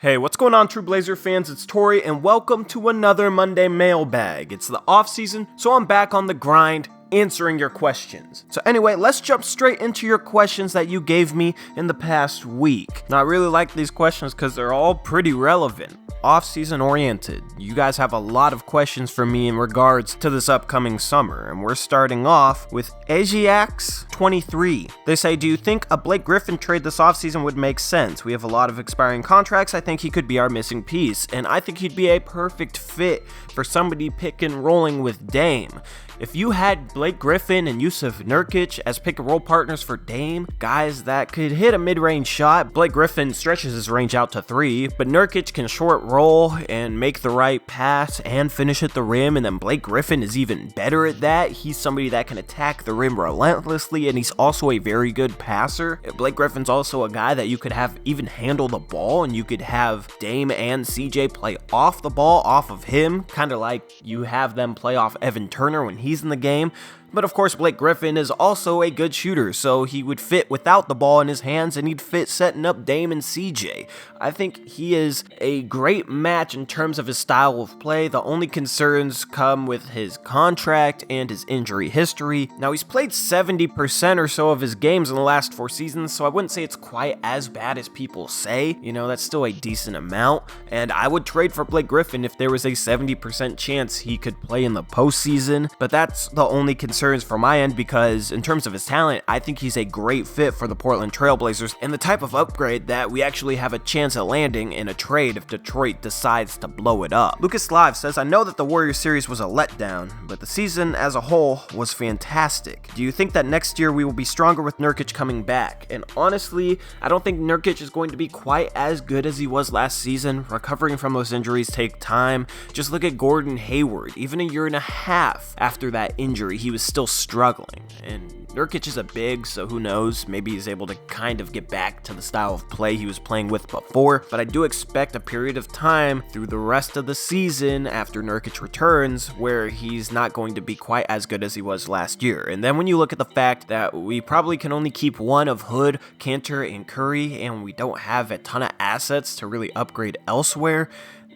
Hey, what's going on, True Blazer fans? It's Tori, and welcome to another Monday Mailbag. It's the off season, so I'm back on the grind, answering your questions. So anyway, let's jump straight into your questions that you gave me in the past week. Now, I really like these questions because they're all pretty relevant, off-season oriented. You guys have a lot of questions for me in regards to this upcoming summer, and we're starting off with Ajax23. They say, do you think a Blake Griffin trade this offseason would make sense? We have a lot of expiring contracts. I think he could be our missing piece, and I think he'd be a perfect fit for somebody pick and rolling with Dame. If you had Blake Griffin and Jusuf Nurkic as pick-and-roll partners for Dame, guys that could hit a mid-range shot, Blake Griffin stretches his range out to 3, but Nurkic can short roll and make the right pass and finish at the rim, and then Blake Griffin is even better at that. He's somebody that can attack the rim relentlessly, and he's also a very good passer. Blake Griffin's also a guy that you could have even handle the ball, and you could have Dame and CJ play off the ball, off of him, kind of like you have them play off Evan Turner when he's in the game. But of course, Blake Griffin is also a good shooter, so he would fit without the ball in his hands, and he'd fit setting up Dame and CJ. I think he is a great match in terms of his style of play. The only concerns come with his contract and his injury history. Now, he's played 70% or so of his games in the last 4 seasons, so I wouldn't say it's quite as bad as people say. You know, that's still a decent amount, and I would trade for Blake Griffin if there was a 70% chance he could play in the postseason, but that's the only concerns from my end, because in terms of his talent, I think he's a great fit for the Portland Trailblazers and the type of upgrade that we actually have a chance at landing in a trade if Detroit decides to blow it up. Lucas Live says, I know that the Warriors series was a letdown, but the season as a whole was fantastic. Do you think that next year we will be stronger with Nurkic coming back? And honestly, I don't think Nurkic is going to be quite as good as he was last season. Recovering from those injuries take time. Just look at Gordon Hayward. Even a year and a half after that injury, he was still struggling, and Nurkic is a big, so who knows, maybe he's able to kind of get back to the style of play he was playing with before, but I do expect a period of time through the rest of the season after Nurkic returns where he's not going to be quite as good as he was last year. And then when you look at the fact that we probably can only keep one of Hood, Cantor, and Curry, and we don't have a ton of assets to really upgrade elsewhere,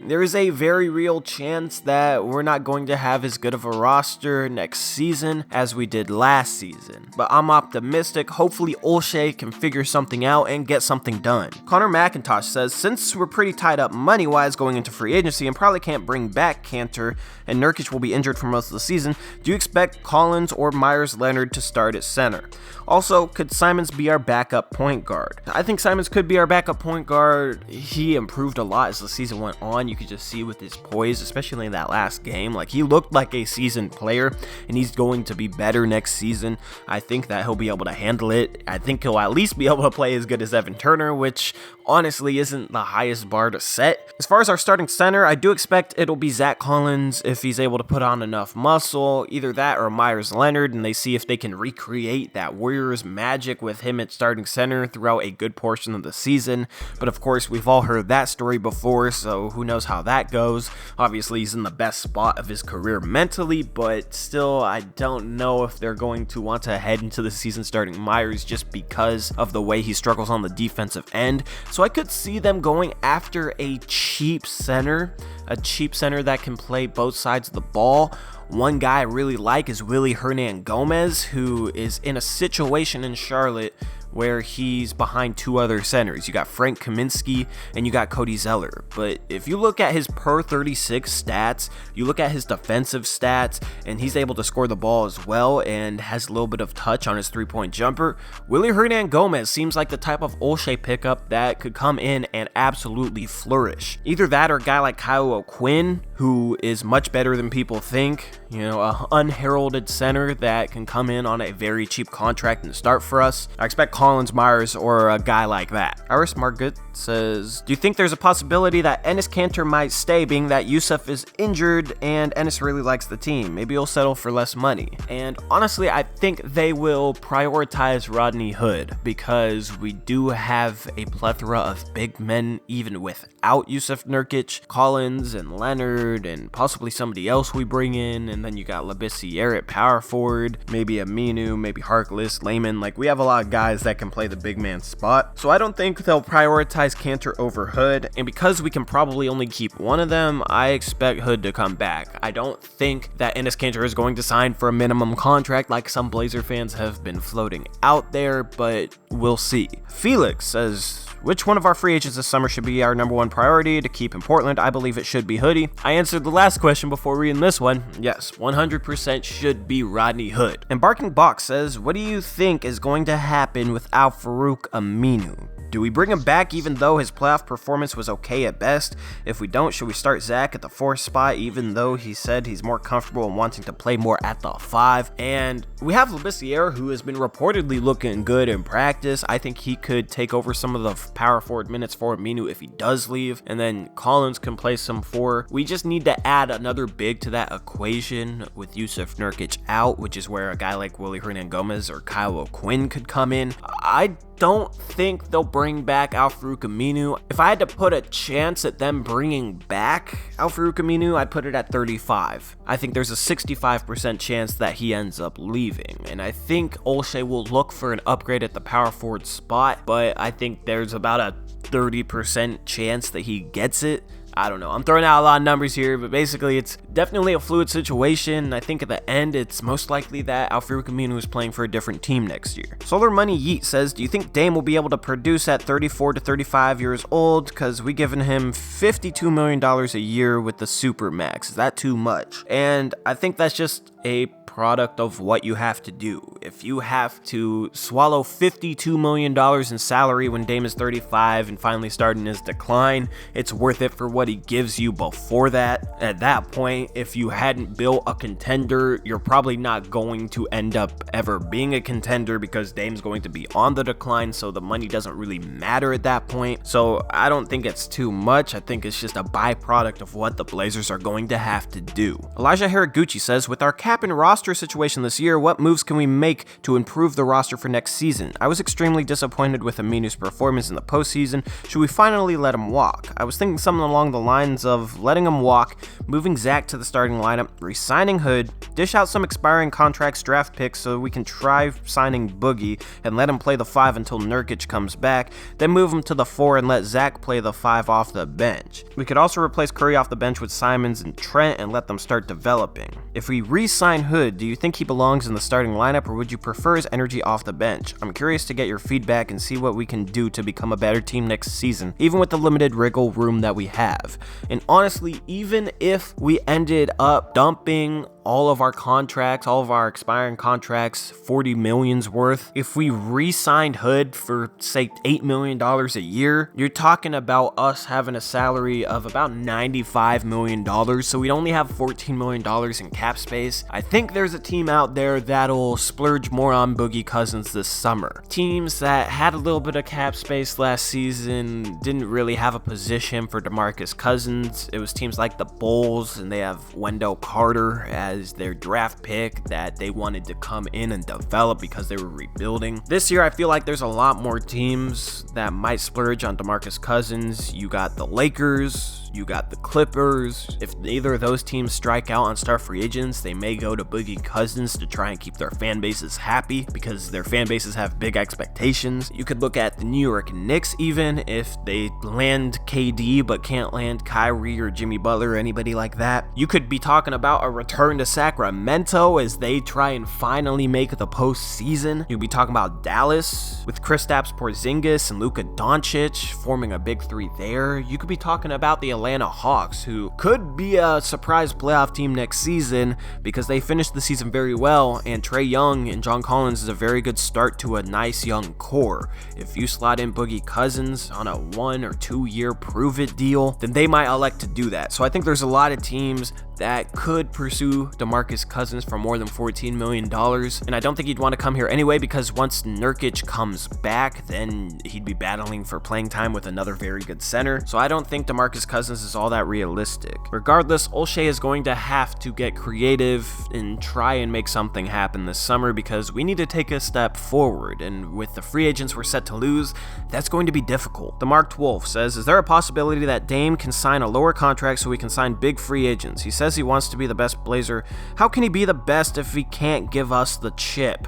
there is a very real chance that we're not going to have as good of a roster next season as we did last season. But I'm optimistic. Hopefully Olshey can figure something out and get something done. Connor McIntosh says, since we're pretty tied up money-wise going into free agency and probably can't bring back Cantor and Nurkic will be injured for most of the season, do you expect Collins or Myers Leonard to start at center? Also, could Simons be our backup point guard? I think Simons could be our backup point guard. He improved a lot as the season went on. You could just see with his poise, especially in that last game. Like, he looked like a seasoned player, and he's going to be better next season. I think that he'll be able to handle it. I think he'll at least be able to play as good as Evan Turner, which honestly isn't the highest bar to set. As far as our starting center, I do expect it'll be Zach Collins if he's able to put on enough muscle, either that or Myers Leonard, and they see if they can recreate that Warriors magic with him at starting center throughout a good portion of the season. But of course, we've all heard that story before, so who knows how that goes. Obviously, he's in the best spot of his career mentally, but still, I don't know if they're going to want to head into the season starting Myers just because of the way he struggles on the defensive end. So I could see them going after a cheap center that can play both sides of the ball. One guy I really like is Willy Hernangomez, who is in a situation in Charlotte where he's behind 2 other centers. You got Frank Kaminsky and you got Cody Zeller. But if you look at his per 36 stats, you look at his defensive stats, and he's able to score the ball as well and has a little bit of touch on his 3-point jumper. Willy Hernangomez seems like the type of Olshey pickup that could come in and absolutely flourish. Either that or a guy like Kyle O'Quinn, who is much better than people think. You know, a unheralded center that can come in on a very cheap contract and start for us. I expect Collins, Myers, or a guy like that. Iris Margut says, do you think there's a possibility that Enes Kanter might stay, being that Jusuf is injured and Enes really likes the team? Maybe he'll settle for less money. And honestly, I think they will prioritize Rodney Hood because we do have a plethora of big men even without Jusuf Nurkic. Collins and Leonard forward and possibly somebody else we bring in, and then you got Labissiere at power forward, maybe Aminu, maybe Harkless, Lehman. Like, we have a lot of guys that can play the big man spot, so I don't think they'll prioritize Cantor over Hood, and because we can probably only keep one of them, I expect Hood to come back. I don't think that Enes Kanter is going to sign for a minimum contract like some Blazer fans have been floating out there, but we'll see. Felix says, which one of our free agents this summer should be our number one priority to keep in Portland? I believe it should be Hoodie. I answered the last question before reading this one. Yes, 100% should be Rodney Hood. And Barking Box says, what do you think is going to happen with Al-Farouq Aminu? Do we bring him back even though his playoff performance was okay at best? If we don't, should we start Zach at the 4 spot even though he said he's more comfortable and wanting to play more at the 5? And we have Labissiere, who has been reportedly looking good in practice. I think he could take over some of the power forward minutes for Aminu if he does leave, and then Collins can play some 4. We just need to add another big to that equation with Yusuf Nurkic out, which is where a guy like Willie Hernan-Gomez or Kyle O'Quinn could come in. I don't think they'll bring back Al-Farouq Aminu. If I had to put a chance at them bringing back Al-Farouq Aminu, I'd put it at 35. I think there's a 65% chance that he ends up leaving, and I think Olshey will look for an upgrade at the power forward spot, but I think there's about a 30% chance that he gets it. I don't know. I'm throwing out a lot of numbers here, but basically it's definitely a fluid situation. I think at the end, it's most likely that Al-Farouq Aminu is playing for a different team next year. Solar Money Yeet says, do you think Dame will be able to produce at 34 to 35 years old? Because we given him $52 million a year with the Supermax. Is that too much? And I think that's just a product of what you have to do. If you have to swallow $52 million in salary when Dame is 35 and finally starting his decline, it's worth it for what he gives you before that. At that point, if you hadn't built a contender, you're probably not going to end up ever being a contender because Dame's going to be on the decline, so the money doesn't really matter at that point. So I don't think it's too much. I think it's just a byproduct of what the Blazers are going to have to do. Elijah Haraguchi says, with our cap and roster situation this year, what moves can we make to improve the roster for next season? I was extremely disappointed with Aminu's performance in the postseason. Should we finally let him walk? I was thinking something along the lines of letting him walk, moving Zach to the starting lineup, re-signing Hood, dish out some expiring contracts, draft picks so we can try signing Boogie and let him play the 5 until Nurkic comes back, then move him to the 4 and let Zach play the 5 off the bench. We could also replace Curry off the bench with Simons and Trent and let them start developing. If we re-sign Hood, do you think he belongs in the starting lineup or would you prefer his energy off the bench? I'm curious to get your feedback and see what we can do to become a better team next season, even with the limited wriggle room that we have. And honestly, even if we ended up dumping all of our contracts, all of our expiring contracts, 40 million's worth, if we re-signed Hood for, say, $8 million a year, you're talking about us having a salary of about $95 million, so we'd only have $14 million in cap space. I think there's a team out there that'll splurge more on Boogie Cousins this summer. Teams that had a little bit of cap space last season didn't really have a position for DeMarcus Cousins. It was teams like the Bulls, and they have Wendell Carter as their draft pick that they wanted to come in and develop because they were rebuilding. This year, I feel like there's a lot more teams that might splurge on DeMarcus Cousins. You got the Lakers, you got the Clippers. If either of those teams strike out on star free agents, they may go to Boogie Cousins to try and keep their fan bases happy because their fan bases have big expectations. You could look at the New York Knicks even if they land KD but can't land Kyrie or Jimmy Butler or anybody like that. You could be talking about a return to Sacramento as they try and finally make the postseason. You'd be talking about Dallas with Kristaps Porzingis and Luka Doncic forming a big 3 there. You could be talking about the Atlanta Hawks, who could be a surprise playoff team next season because they finished the season very well, and Trae Young and John Collins is a very good start to a nice young core. If you slot in Boogie Cousins on a 1 or 2 year prove-it deal, then they might elect to do that. So I think there's a lot of teams that could pursue DeMarcus Cousins for more than $14 million. And I don't think he'd want to come here anyway, because once Nurkic comes back, then he'd be battling for playing time with another very good center. So I don't think DeMarcus Cousins is all that realistic. Regardless, Olshey is going to have to get creative and try and make something happen this summer, because we need to take a step forward. And with the free agents we're set to lose, that's going to be difficult. The Marked Wolf says, is there a possibility that Dame can sign a lower contract so we can sign big free agents? He says he wants to be the best Blazer. How can he be the best if he can't give us the chip?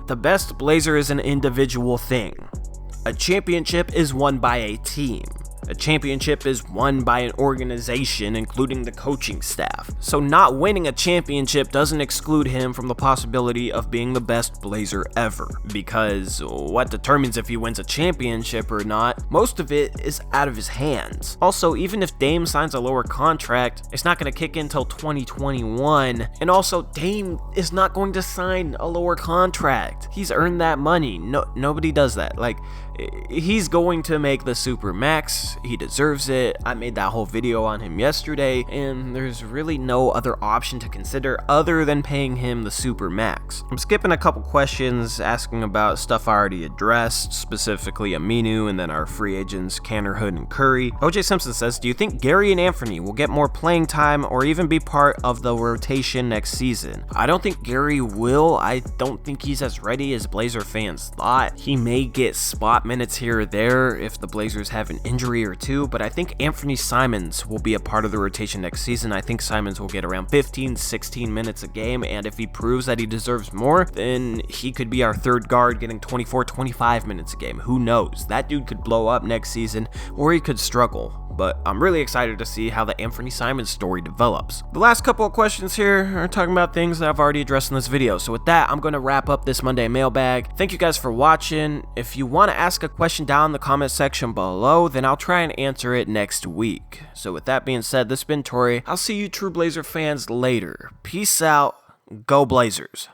The best Blazer is an individual thing. A championship is won by a team. A championship is won by an organization, including the coaching staff. So not winning a championship doesn't exclude him from the possibility of being the best Blazer ever, because what determines if he wins a championship or not, most of it is out of his hands. Also, even if Dame signs a lower contract, it's not going to kick in until 2021, and also Dame is not going to sign a lower contract. He's earned that money. Nobody does that. Like, he's going to make the super max. He deserves it. I made that whole video on him yesterday, and there's really no other option to consider other than paying him the super max. I'm skipping a couple questions asking about stuff I already addressed, specifically Aminu and then our free agents Canner, Hood, and Curry. OJ Simpson says, do you think Gary and Anthony will get more playing time or even be part of the rotation next season? I don't think Gary will. I don't think he's as ready as Blazer fans thought. He may get spot minutes here or there if the Blazers have an injury or two, but I think Anthony Simons will be a part of the rotation next season. I think Simons will get around 15-16 minutes a game, and if he proves that he deserves more, then he could be our third guard getting 24-25 minutes a game. Who knows? That dude could blow up next season, or he could struggle. But I'm really excited to see how the Anthony Simons story develops. The last couple of questions here are talking about things that I've already addressed in this video. So with that, I'm going to wrap up this Monday mailbag. Thank you guys for watching. If you want to ask a question down in the comment section below, then I'll try and answer it next week. So with that being said, this has been Tori. I'll see you true Blazer fans later. Peace out. Go Blazers.